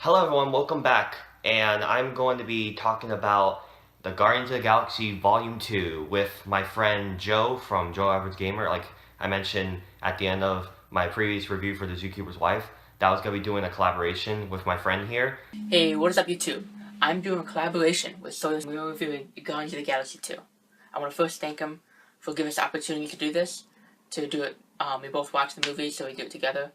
Hello everyone, welcome back. And I'm going to be talking about the Guardians of the Galaxy Volume 2 with my friend Joe from Joe Average Gamer. Like I mentioned at the end of my previous review for the Zookeeper's Wife, that I was going to be doing a collaboration with my friend here. Hey, what is up YouTube? I'm doing a collaboration with Soyuz. We're reviewing Guardians of the Galaxy 2. I want to first thank him for giving us the opportunity to do this, to do it. We both watched the movie, so we do it together.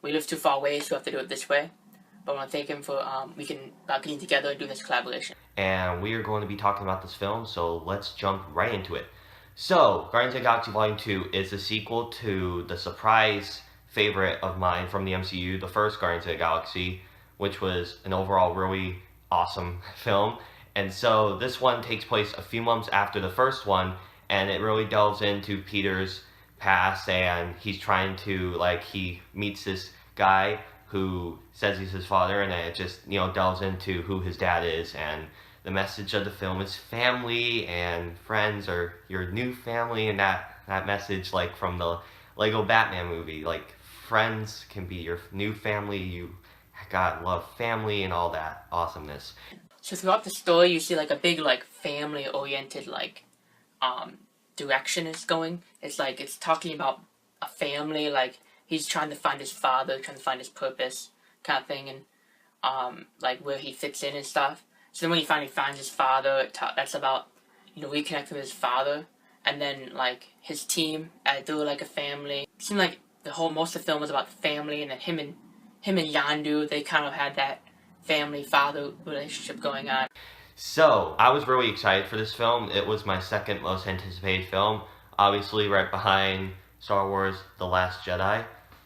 We live too far away, so we have to do it this way. But I want to thank him for getting together and doing this collaboration. And we are going to be talking about this film, so let's jump right into it. So, Guardians of the Galaxy Volume 2 is a sequel to the surprise favorite of mine from the MCU, the first Guardians of the Galaxy, which was an overall really awesome film. And so this one takes place a few months after the first one, and it really delves into Peter's past, and he's trying to, he meets this guy who says he's his father, and it just, delves into who his dad is, and the message of the film is family and friends are your new family, and that message, like from the Lego Batman movie, like friends can be your new family, you got love family and all that awesomeness. So throughout the story, you see like a big family-oriented direction it's going. It's talking about a family, like he's trying to find his father, trying to find his purpose, kind of thing, and where he fits in and stuff. So then when he finally finds his father, that's about reconnecting with his father, and then his team. They were like a family. It seemed like most of the film was about family, and then him and Yandu, they kind of had that family-father relationship going on. So, I was really excited for this film. It was my second most anticipated film, obviously right behind Star Wars The Last Jedi,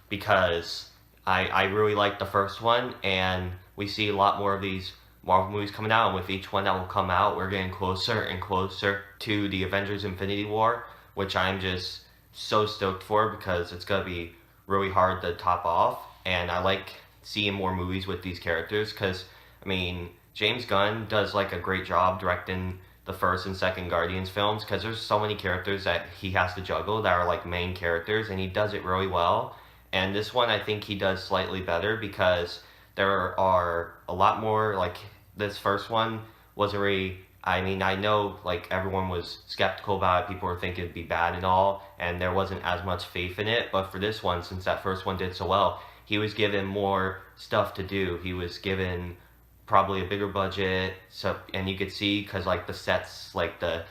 because I really liked the first one, and we see a lot more of these Marvel movies coming out, and with each one that will come out, we're getting closer and closer to the Avengers Infinity War, which I'm just so stoked for because it's going to be really hard to top off, and I like seeing more movies with these characters because, I mean, James Gunn does like a great job directing the first and second Guardians films because there's so many characters that he has to juggle that are like main characters, and he does it really well. And this one, I think he does slightly better because there are a lot more, like this first one was already, I mean, I know like everyone was skeptical about it, people were thinking it'd be bad and all, and there wasn't as much faith in it, but for this one, since that first one did so well, he was given more stuff to do. He was given probably a bigger budget, so, and you could see because like the sets, like the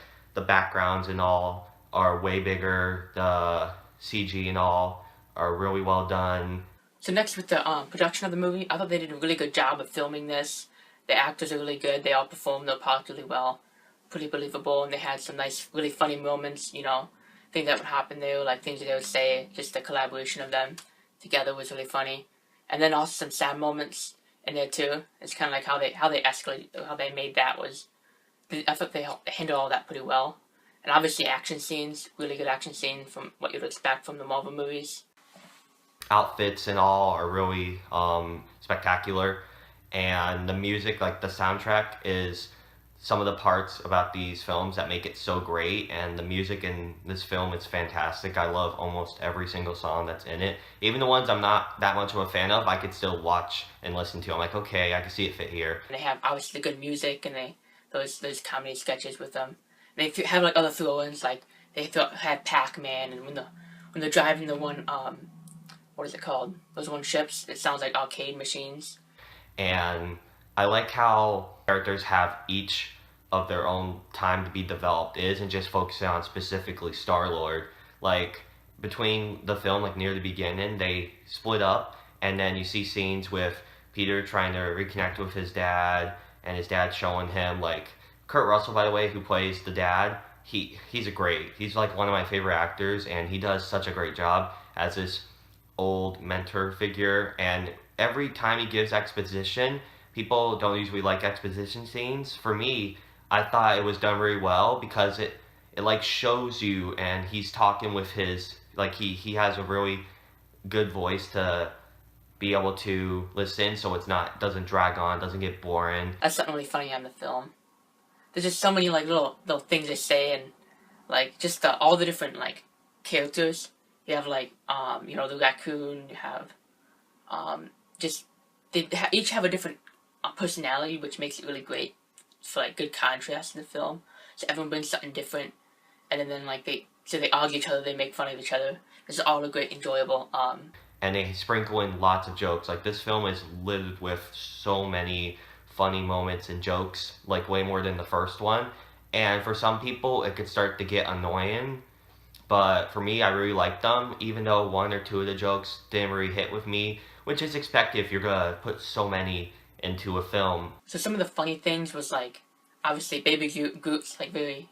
backgrounds and all are way bigger, the CG and all are really well done. So next with the production of the movie, I thought they did a really good job of filming this. The actors are really good. They all performed their part really well, pretty believable, and they had some nice, really funny moments. Things that would happen there, like things that they would say. Just the collaboration of them together was really funny, and then also some sad moments in there too. It's kind of like how they escalated, how they made that was. I thought they handled all that pretty well, and obviously action scenes, really good action scenes from what you'd expect from the Marvel movies. Outfits and all are really spectacular, and the music, like the soundtrack, is some of the parts about these films that make it so great, and the music in this film is fantastic. I love almost every single song that's in it. Even the ones I'm not that much of a fan of, I could still watch and listen to. I'm like, okay, I can see it fit here. And they have obviously the good music, and those comedy sketches with them. And they have like other throw-ins, like had Pac-Man, and when they're driving the one what is it called? Those one ships. It sounds like arcade machines. And I like how characters have each of their own time to be developed. It isn't just focusing on specifically Star Lord. Like between the film, like near the beginning, they split up, and then you see scenes with Peter trying to reconnect with his dad, and his dad showing him like Kurt Russell, by the way, who plays the dad. He's like one of my favorite actors, and he does such a great job as this old mentor figure, and every time he gives exposition, people don't usually like exposition scenes. For me, I thought it was done very well because it like shows you, and he's talking with his, like he has a really good voice to be able to listen, so it's not, doesn't drag on, doesn't get boring. That's something really funny on the film. There's just so many like little things they say, and just all the different characters. You have the raccoon. You have just each have a different personality, which makes it really great for like good contrast in the film. So everyone brings something different, and then like they argue each other, they make fun of each other. It's all a great, enjoyable. And they sprinkle in lots of jokes. Like this film is littered with so many funny moments and jokes, like way more than the first one. And for some people, it could start to get annoying. But for me, I really liked them, even though one or two of the jokes didn't really hit with me, which is expected if you're gonna put so many into a film. So some of the funny things was like, obviously Baby Groot's like very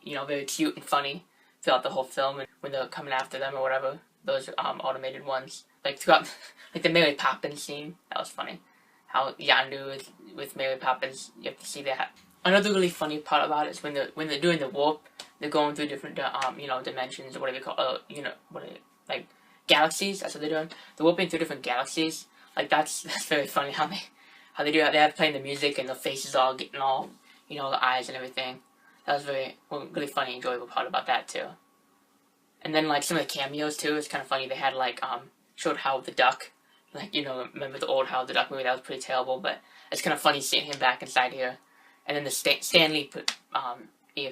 cute and funny throughout the whole film, and when they're coming after them or whatever, those automated ones. Like throughout, like the Mary Poppins scene, that was funny. How Yondu is with Mary Poppins, you have to see that. Another really funny part about it is when they're doing the warp, they're going through different dimensions or whatever you call like galaxies. That's what they're doing. They're warping through different galaxies. Like that's very funny how they do that. They have playing the music and the faces all getting all the eyes and everything. That was really funny, enjoyable part about that too. And then like some of the cameos too. It's kind of funny. They had like showed Howard the Duck. Like remember the old Howard the Duck movie? That was pretty terrible, but it's kind of funny seeing him back inside here. And then the Stanley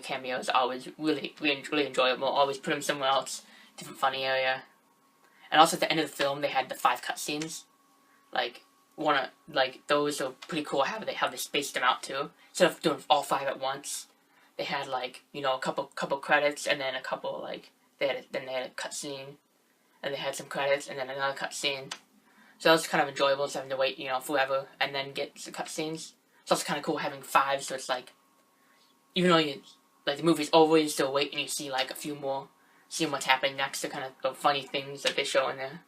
cameo is always really enjoyable. Always put him somewhere else, different funny area. And also at the end of the film, they had the 5 cutscenes. Like those are pretty cool. How they spaced them out too. Instead of doing all 5 at once, they had like a couple credits and then a couple like they had a cutscene, and they had some credits and then another cutscene. So that was kind of enjoyable instead of having to wait forever and then get the cutscenes. It's also kind of cool having 5, so it's like, even though the movie's over, you still wait and you see like a few more, seeing what's happening next, the kind of funny things that they show in there.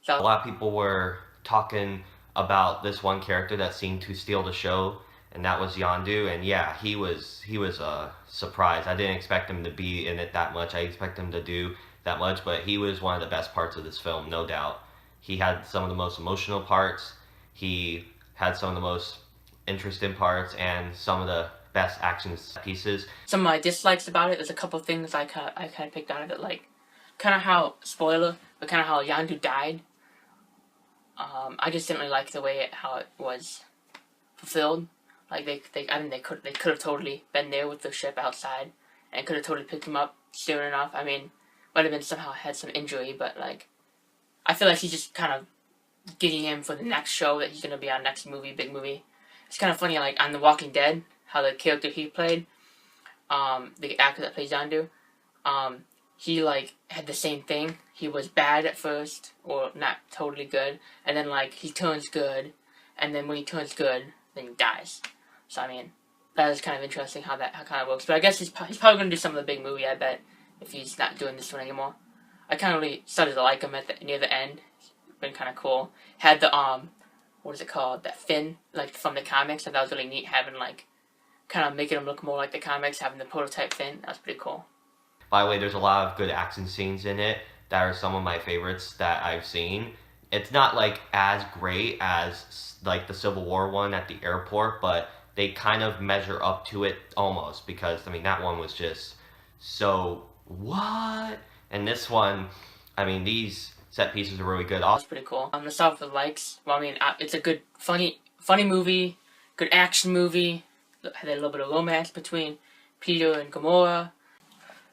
So a lot of people were talking about this one character that seemed to steal the show, and that was Yondu. And yeah, he was a surprise. I didn't expect him to be in it that much. I expect him to do that much, but he was one of the best parts of this film, no doubt. He had some of the most emotional parts. He had some of the most interesting parts and some of the best action pieces. Some of my dislikes about it, there's a couple things I kind of picked out of it, like kind of how, spoiler, but kind of how Yondu died. I just didn't really like the way how it was fulfilled. Like I mean they could have totally been there with the ship outside and could have totally picked him up soon enough. I mean, might have been somehow had some injury, but like I feel like he's just kind of getting him for the next show that he's gonna be on, next movie, big movie. It's kind of funny, like on The Walking Dead, how the character he played, the actor that plays Yondu, he like had the same thing. He was bad at first, or not totally good, and then like he turns good, and then when he turns good, then he dies. So I mean, that is kind of interesting how kind of works. But I guess he's probably gonna do some of the big movie, I bet, if he's not doing this one anymore. I kind of really started to like him near the end. It's been kind of cool. Had the what is it called? That fin, like from the comics. And that was really neat, having like kind of making him look more like the comics, having the prototype fin. That was pretty cool. By the way, there's a lot of good action scenes in it that are some of my favorites that I've seen. It's not like as great as like the Civil War one at the airport, but they kind of measure up to it almost, because I mean that one was just so what? And this one, I mean, these set pieces are really good. That's pretty cool. Let's start with the likes. Well, I mean, it's a good, funny movie, good action movie. Had a little bit of romance between Peter and Gamora.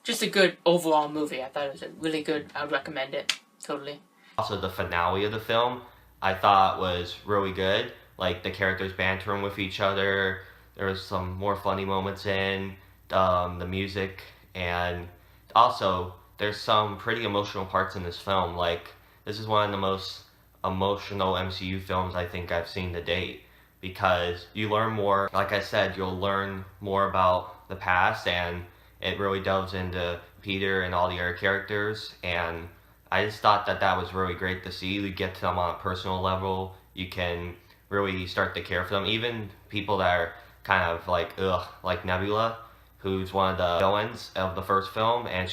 Just a good overall movie. I thought it was a really good. I would recommend it totally. Also, the finale of the film, I thought was really good. Like the characters bantering with each other. There was some more funny moments in the music, and also there's some pretty emotional parts in this film. Like, this is one of the most emotional MCU films I think I've seen to date, because you learn more. Like I said, you'll learn more about the past, and it really delves into Peter and all the other characters, and I just thought that was really great to see. You get to them on a personal level. You can really start to care for them. Even people that are kind of like, like Nebula, who's one of the villains of the first film, and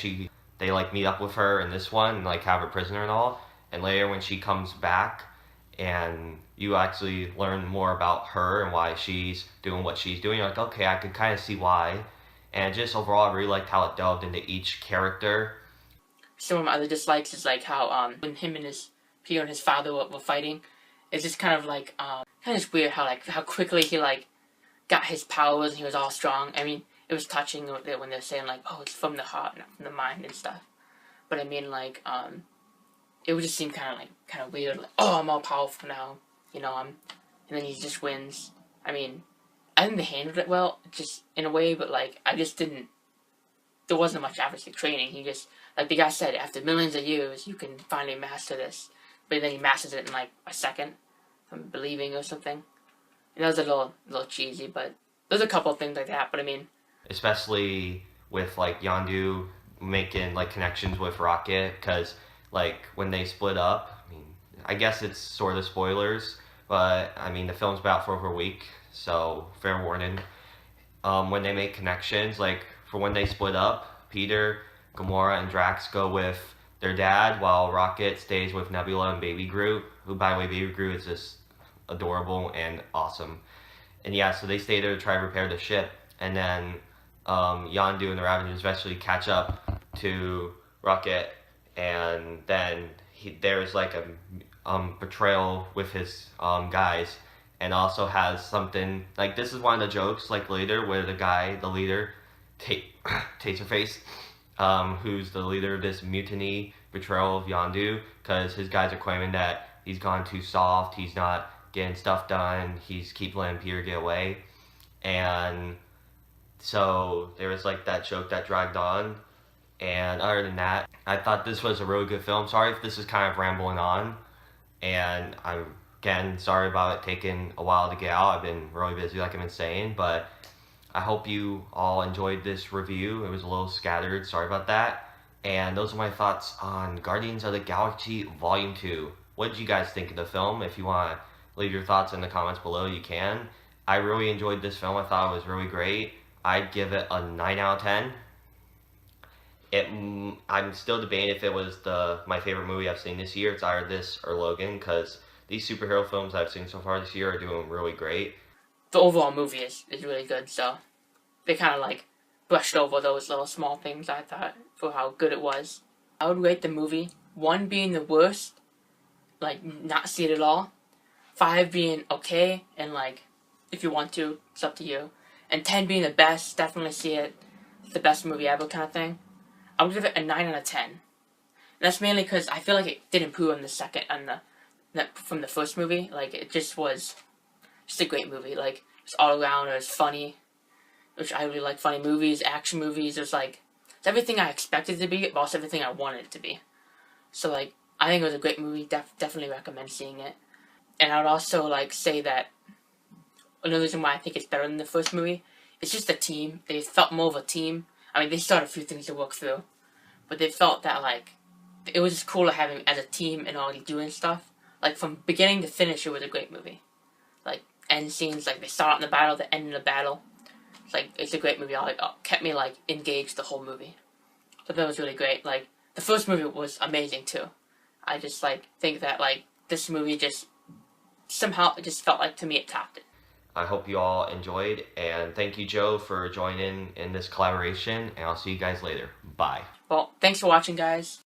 they like meet up with her in this one and like have her prisoner and all. And later when she comes back and you actually learn more about her and why she's doing what she's doing, you're like, okay, I could kind of see why. And just overall, I really liked how it delved into each character. Some of my other dislikes is like how when him and Peter and his father were fighting, It's just kind of like kind of just weird how quickly he like got his powers and he was all strong. I mean, it was touching when they're saying like, oh, it's from the heart, not from the mind and stuff. But I mean, like, it would just seem kind of weird. Like, oh, I'm all powerful now, and then he just wins. I mean, I think they handled it well, just in a way, but like, I just didn't. There wasn't much obviously training. He just, like the guy said, after millions of years, you can finally master this. But then he masters it in like a second, from believing or something. And that was a little cheesy, but there's a couple of things like that. But I mean, especially with like Yondu making like connections with Rocket, because like when they split up, I mean, I guess it's sort of spoilers, but I mean the film's about for over a week, so fair warning. When they make connections, like for when they split up, Peter, Gamora, and Drax go with their dad, while Rocket stays with Nebula and Baby Groot, who, by the way, Baby Groot is just adorable and awesome. And yeah, so they stay there to try to repair the ship, and then Yondu and the Ravagers eventually catch up to Rocket, and then there's like a betrayal with his guys, and also has something like, this is one of the jokes like later where the leader, Taserface, who's the leader of this mutiny betrayal of Yondu, because his guys are claiming that he's gone too soft, he's not getting stuff done, he's keep letting Peter get away, and so there was like that joke that dragged on. And other than that, I thought this was a really good film. Sorry if this is kind of rambling on, and I'm again sorry about it taking a while to get out. I've been really busy, like I've been saying, but I hope you all enjoyed this review. It was a little scattered, sorry about that. And those are my thoughts on Guardians of the Galaxy Volume 2. What did you guys think of the film? If you want to leave your thoughts in the comments below, you can. I really enjoyed this film. I thought it was really great. I'd give it a 9 out of 10. I'm still debating if it was my favorite movie I've seen this year. It's either this or Logan, because these superhero films I've seen so far this year are doing really great. the overall movie is really good, so they kind of like brushed over those little small things, I thought, for how good it was. I would rate the movie 1 being the worst, like not see it at all, 5 being okay, and like if you want to, it's up to you, and 10 being the best, definitely see it, it's the best movie ever kind of thing. I would give it a 9 out of 10. And that's mainly because I feel like it did improve on the second and from the first movie. Like, it just was just a great movie. Like, it's all around, it was funny, which I really like funny movies, action movies. It's like, it's everything I expected it to be, but also everything I wanted it to be. So, like, I think it was a great movie. Definitely recommend seeing it. And I would also, like, say that another reason why I think it's better than the first movie, it's just the team. They felt more of a team. I mean, they still had a few things to work through, but they felt that, like, it was just cooler having as a team and already doing stuff. Like, from beginning to finish, it was a great movie. Like, end scenes, like, they start in the battle, the end of the battle. It's like, it's a great movie. Kept me, like, engaged the whole movie. So that was really great. Like, the first movie was amazing, too. I just, like, think that, like, this movie just, somehow, it just felt like, to me, it topped it. I hope you all enjoyed, and thank you, Joe, for joining in this collaboration, and I'll see you guys later. Bye. Well, thanks for watching, guys.